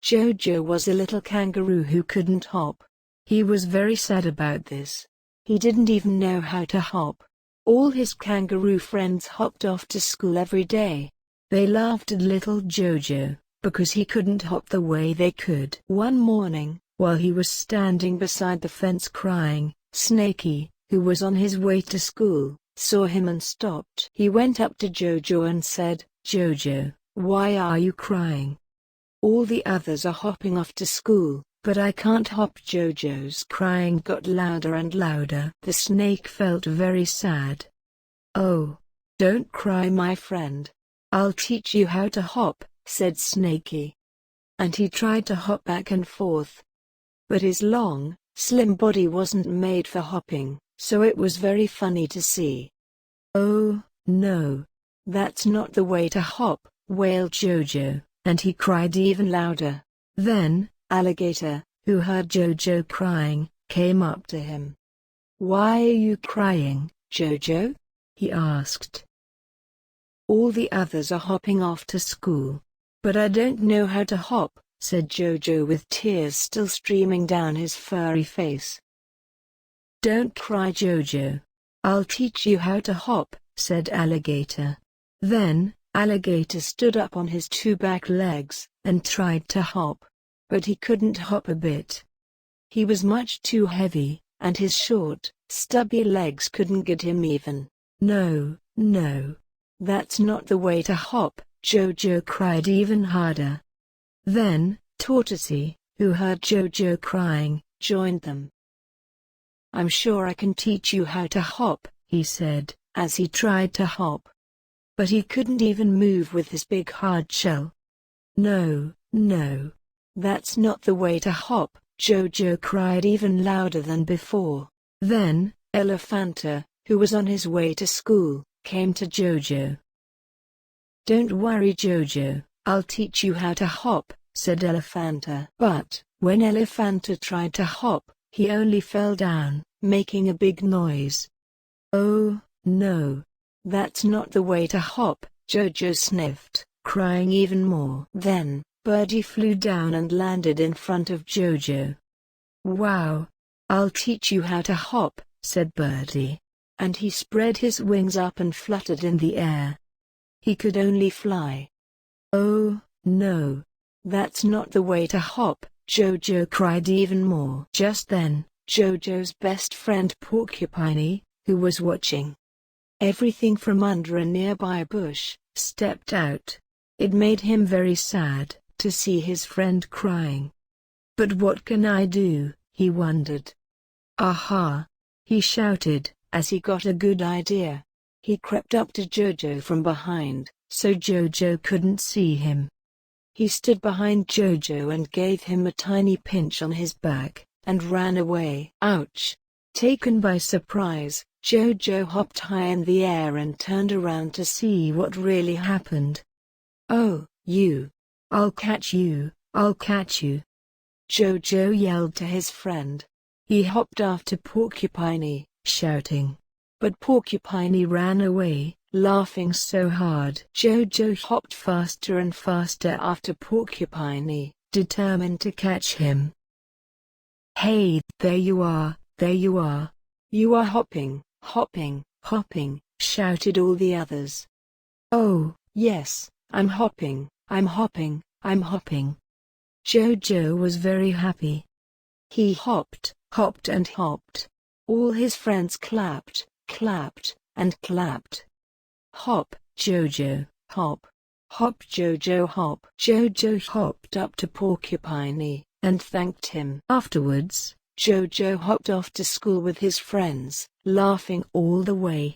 JoJo was a little kangaroo who couldn't hop. He was very sad about this. He didn't even know how to hop. All his kangaroo friends hopped off to school every day. They laughed at little JoJo, because he couldn't hop the way they could. One morning, while he was standing beside the fence crying, Snaky, who was on his way to school, saw him and stopped. He went up to JoJo and said, "JoJo, why are you crying? All the others are hopping off to school, but I can't hop." JoJo's crying got louder and louder. The snake felt very sad. "Oh, don't cry, my friend. I'll teach you how to hop," said Snaky. And he tried to hop back and forth. But his long, slim body wasn't made for hopping, so it was very funny to see. "Oh, no. That's not the way to hop," wailed JoJo, and he cried even louder. Then, Alligator, who heard JoJo crying, came up to him. "Why are you crying, JoJo?" he asked. "All the others are hopping off to school, but I don't know how to hop," said JoJo with tears still streaming down his furry face. "Don't cry, JoJo. I'll teach you how to hop," said Alligator. Then, Alligator stood up on his two back legs, and tried to hop. But he couldn't hop a bit. He was much too heavy, and his short, stubby legs couldn't get him even. "No, no. That's not the way to hop," JoJo cried even harder. Then, Tortoisey, who heard JoJo crying, joined them. "I'm sure I can teach you how to hop," he said, as he tried to hop. But he couldn't even move with his big hard shell. "No, no. That's not the way to hop," JoJo cried even louder than before. Then, Elephanta, who was on his way to school, came to JoJo. "Don't worry, JoJo, I'll teach you how to hop," said Elephanta. But, when Elephanta tried to hop, he only fell down, making a big noise. "Oh, no. That's not the way to hop," JoJo sniffed, crying even more. Then, Birdie flew down and landed in front of JoJo. "Wow. I'll teach you how to hop," said Birdie. And he spread his wings up and fluttered in the air. He could only fly. "Oh, no. That's not the way to hop," JoJo cried even more. Just then, JoJo's best friend Porcupiney, who was watching everything from under a nearby bush, stepped out. It made him very sad to see his friend crying. "But what can I do?" he wondered. "Aha!" he shouted, as he got a good idea. He crept up to JoJo from behind, so JoJo couldn't see him. He stood behind JoJo and gave him a tiny pinch on his back, and ran away. Ouch! Taken by surprise, JoJo hopped high in the air and turned around to see what really happened. "Oh, you! I'll catch you, I'll catch you!" JoJo yelled to his friend. He hopped after Porcupiney, shouting. But Porcupiney ran away, laughing so hard. JoJo hopped faster and faster after Porcupiney, determined to catch him. "Hey, there you are, there you are! You are hopping, hopping, hopping!" shouted all the others. "Oh, yes, I'm hopping, I'm hopping, I'm hopping." JoJo was very happy. He hopped, hopped and hopped. All his friends clapped, clapped, and clapped. "Hop, JoJo, hop. Hop, JoJo, hop." JoJo hopped up to Porcupiney, and thanked him. Afterwards, JoJo hopped off to school with his friends, laughing all the way.